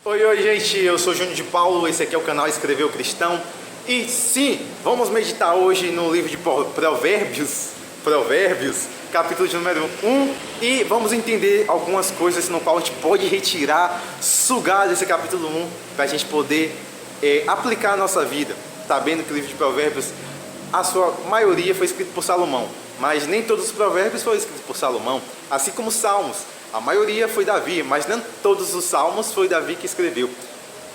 Oi, gente, eu sou Júnior de Paulo, esse aqui é o canal Escreveu Cristão. E sim, vamos meditar hoje no livro de Provérbios, capítulo de número 1. E vamos entender algumas coisas no qual a gente pode retirar, sugar desse capítulo 1, para a gente poder aplicar a nossa vida. Tá vendo que o livro de Provérbios, a sua maioria foi escrito por Salomão, mas nem todos os provérbios foram escritos por Salomão, assim como os Salmos. A maioria foi Davi, mas não todos os salmos foi Davi que escreveu.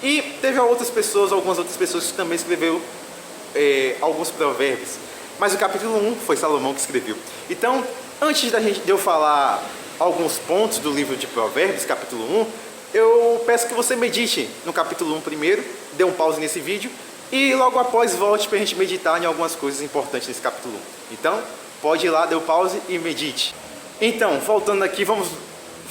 E teve algumas outras pessoas que também escreveram alguns provérbios. Mas o capítulo 1 foi Salomão que escreveu. Então, antes de eu falar alguns pontos do livro de Provérbios, capítulo 1, eu peço que você medite no capítulo 1 primeiro, dê um pause nesse vídeo, e logo após volte para a gente meditar em algumas coisas importantes nesse capítulo 1. Então, pode ir lá, dê o pause e medite. Então, voltando aqui, vamos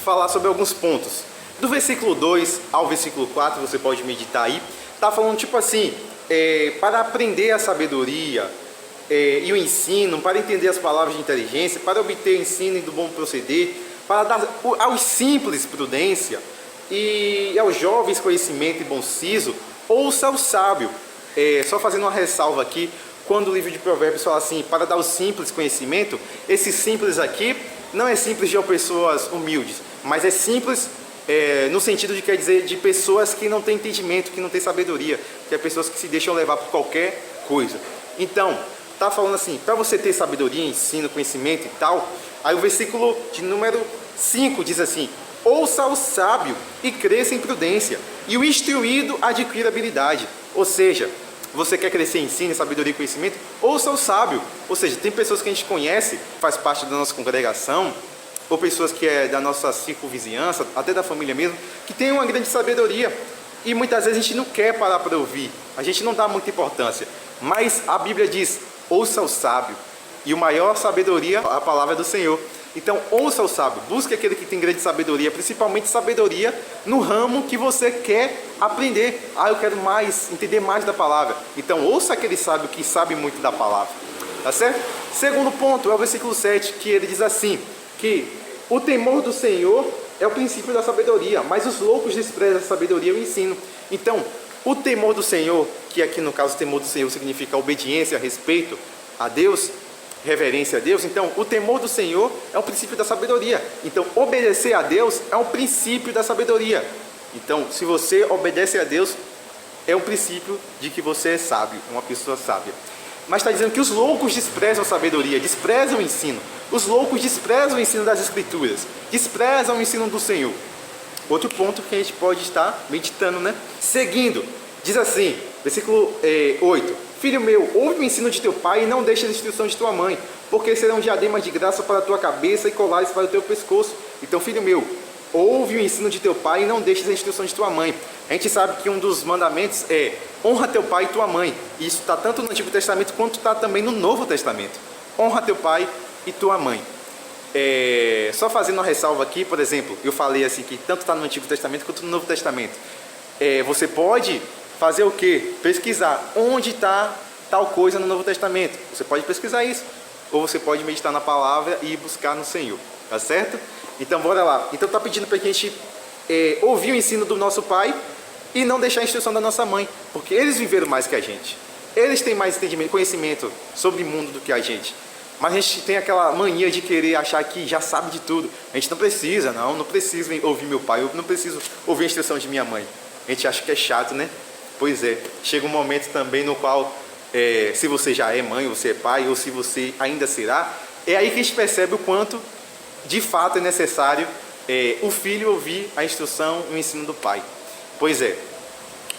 falar sobre alguns pontos. Do versículo 2 ao versículo 4, você pode meditar aí. Tá falando tipo assim, para aprender a sabedoria e o ensino, para entender as palavras de inteligência, para obter ensino e do bom proceder, para dar aos simples prudência e aos jovens conhecimento e bom siso, ouça ao sábio. Só fazendo uma ressalva aqui, quando o livro de Provérbios fala assim, para dar aos simples conhecimento, esse simples aqui não é simples de pessoas humildes, mas é simples no sentido de, quer dizer, de pessoas que não têm entendimento, que não têm sabedoria, que é pessoas que se deixam levar por qualquer coisa. Então, tá falando assim, para você ter sabedoria, ensino, conhecimento e tal, aí o versículo de número 5 diz assim, ouça o sábio e cresça em prudência, e o instruído adquira habilidade. Ou seja, você quer crescer em ensino, sabedoria e conhecimento? Ouça o sábio. Ou seja, tem pessoas que a gente conhece, faz parte da nossa congregação, ou pessoas que é da nossa circunvizinhança, até da família mesmo, que tem uma grande sabedoria. E muitas vezes a gente não quer parar para ouvir, a gente não dá muita importância. Mas a Bíblia diz, ouça o sábio. E o maior sabedoria, a palavra é do Senhor. Então, ouça o sábio, busque aquele que tem grande sabedoria, principalmente sabedoria no ramo que você quer aprender. Eu quero mais, entender mais da palavra. Então, ouça aquele sábio que sabe muito da palavra. Tá certo? Segundo ponto é o versículo 7, que ele diz assim, que o temor do Senhor é o princípio da sabedoria, mas os loucos desprezam a sabedoria e o ensino. Então, o temor do Senhor, que aqui no caso o temor do Senhor significa obediência, respeito a Deus, reverência a Deus. Então, o temor do Senhor é um princípio da sabedoria. Então, obedecer a Deus é um princípio da sabedoria. Então, se você obedece a Deus, é um princípio de que você é sábio, uma pessoa sábia. Mas está dizendo que os loucos desprezam a sabedoria, desprezam o ensino. Os loucos desprezam o ensino das Escrituras, desprezam o ensino do Senhor. Outro ponto que a gente pode estar meditando, né? Seguindo, diz assim, versículo 8. Filho meu, ouve o ensino de teu pai e não deixe a instrução de tua mãe, porque serão diademas de graça para a tua cabeça e colares para o teu pescoço. Então, filho meu, ouve o ensino de teu pai e não deixes a instrução de tua mãe. A gente sabe que um dos mandamentos é honra teu pai e tua mãe. E isso está tanto no Antigo Testamento quanto está também no Novo Testamento. Honra teu pai e tua mãe. Só fazendo uma ressalva aqui, por exemplo, eu falei assim que tanto está no Antigo Testamento quanto no Novo Testamento. Você pode fazer o quê? Pesquisar onde está tal coisa no Novo Testamento. Você pode pesquisar isso. Ou você pode meditar na palavra e buscar no Senhor. Tá certo? Então, bora lá. Então, está pedindo para que a gente ouvir o ensino do nosso pai e não deixar a instrução da nossa mãe. Porque eles viveram mais que a gente. Eles têm mais entendimento, conhecimento sobre o mundo do que a gente. Mas a gente tem aquela mania de querer achar que já sabe de tudo. A gente não precisa, não preciso ouvir meu pai, eu não preciso ouvir a instrução de minha mãe. A gente acha que é chato, né? Pois é, chega um momento também no qual, se você já é mãe, ou você é pai, ou se você ainda será, é aí que a gente percebe o quanto, de fato, é necessário o filho ouvir a instrução e o ensino do pai. Pois é.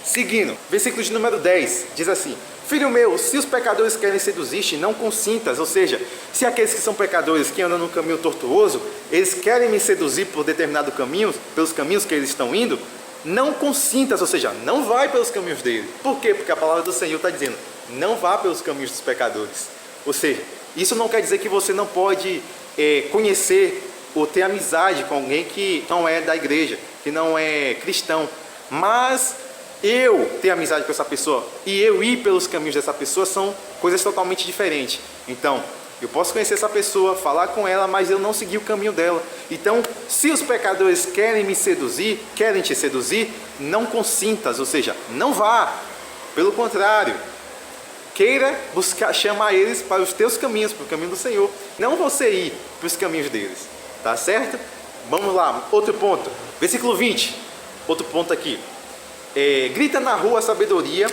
Seguindo, versículo de número 10, diz assim, filho meu, se os pecadores querem seduzir-te, não consintas. Ou seja, se aqueles que são pecadores, que andam no caminho tortuoso, eles querem me seduzir por determinado caminho, pelos caminhos que eles estão indo, não consintas, ou seja, não vai pelos caminhos dele. Por quê? Porque a palavra do Senhor está dizendo, não vá pelos caminhos dos pecadores. Ou seja, isso não quer dizer que você não pode conhecer ou ter amizade com alguém que não é da igreja, que não é cristão. Mas eu ter amizade com essa pessoa e eu ir pelos caminhos dessa pessoa são coisas totalmente diferentes. Então, Eu posso conhecer essa pessoa, falar com ela, mas eu não seguir o caminho dela. Então, se os pecadores querem me seduzir, querem te seduzir, não consintas, ou seja, não vá. Pelo contrário, queira buscar, chamar eles para os teus caminhos, para o caminho do Senhor. Não você ir para os caminhos deles. Tá certo? Vamos lá, outro ponto. Versículo 20. Outro ponto aqui. Grita na rua a sabedoria,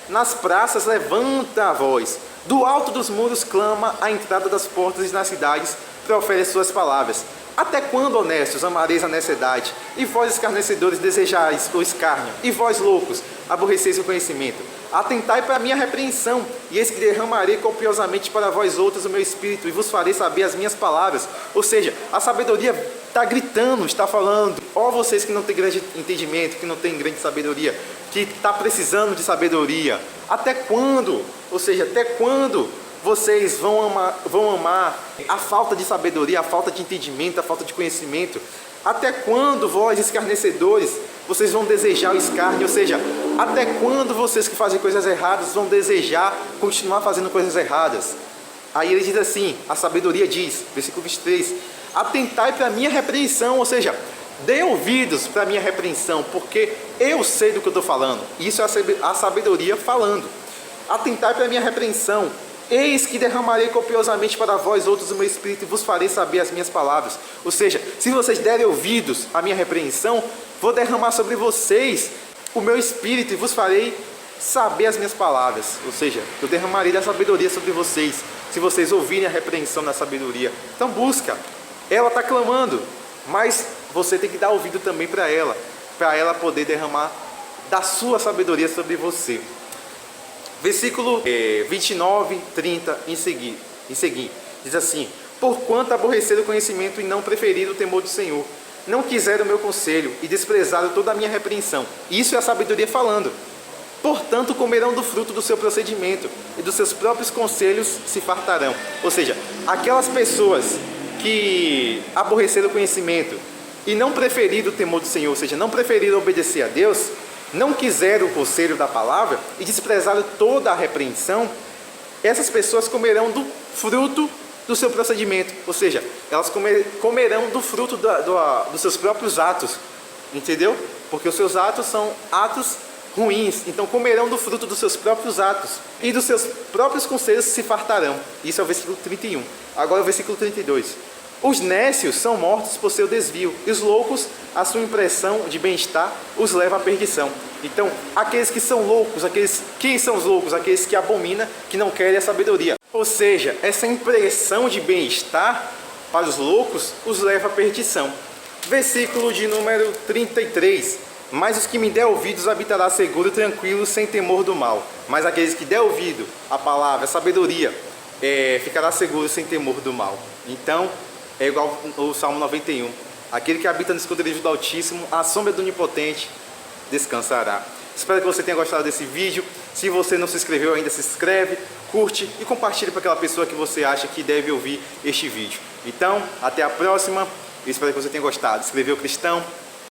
nas praças levanta a voz. Do alto dos muros clama à entrada das portas e nas cidades profere suas palavras. Até quando, honestos, amareis a necessidade? E vós, escarnecedores, desejais o escárnio? E vós, loucos, aborreceis o conhecimento? Atentai para a minha repreensão, e eis que derramarei copiosamente para vós outros o meu espírito, e vos farei saber as minhas palavras. Ou seja, a sabedoria está gritando, está falando. Ó vocês que não têm grande entendimento, que não têm grande sabedoria, que está precisando de sabedoria. Até quando? Ou seja, até quando vocês vão amar a falta de sabedoria, a falta de entendimento, a falta de conhecimento? Até quando vós, escarnecedores, vocês vão desejar o escárnio? Ou seja, até quando vocês que fazem coisas erradas vão desejar continuar fazendo coisas erradas? Aí ele diz assim, a sabedoria diz, versículo 23, atentai para a minha repreensão, ou seja, dê ouvidos para a minha repreensão, porque eu sei do que eu estou falando. Isso é a sabedoria falando. Atentai para a minha repreensão. Eis que derramarei copiosamente para vós outros o meu espírito e vos farei saber as minhas palavras. Ou seja, se vocês derem ouvidos à minha repreensão, vou derramar sobre vocês o meu espírito e vos farei saber as minhas palavras. Ou seja, eu derramarei da sabedoria sobre vocês, se vocês ouvirem a repreensão da sabedoria. Então busca. Ela está clamando, mas você tem que dar ouvido também para ela poder derramar da sua sabedoria sobre você. Versículo 29, 30 em seguinte, diz assim: porquanto aborreceram o conhecimento e não preferiram o temor do Senhor, não quiseram o meu conselho e desprezaram toda a minha repreensão. Isso é a sabedoria falando. Portanto, comerão do fruto do seu procedimento e dos seus próprios conselhos se fartarão. Ou seja, aquelas pessoas que aborreceram o conhecimento e não preferiram o temor do Senhor, ou seja, não preferiram obedecer a Deus, não quiseram o conselho da palavra e desprezaram toda a repreensão, essas pessoas comerão do fruto do seu procedimento, ou seja, elas comerão do fruto dos seus próprios atos, entendeu? Porque os seus atos são atos ruins, então comerão do fruto dos seus próprios atos e dos seus próprios conselhos se fartarão. Isso é o versículo 31. Agora o versículo 32. Os nécios são mortos por seu desvio, e os loucos, a sua impressão de bem-estar, os leva à perdição. Então, aqueles que são loucos, quem são os loucos? Aqueles que abominam, que não querem a sabedoria. Ou seja, essa impressão de bem-estar para os loucos os leva à perdição. Versículo de número 33. Mas os que me der ouvidos habitará seguro, tranquilo, sem temor do mal. Mas aqueles que der ouvido à palavra, a sabedoria, ficará seguro, sem temor do mal. Então, é igual o Salmo 91. Aquele que habita no esconderijo do Altíssimo, à sombra do Onipotente, descansará. Espero que você tenha gostado desse vídeo. Se você não se inscreveu ainda, se inscreve, curte e compartilhe para aquela pessoa que você acha que deve ouvir este vídeo. Então, até a próxima. Eu espero que você tenha gostado. Escreveu Cristão?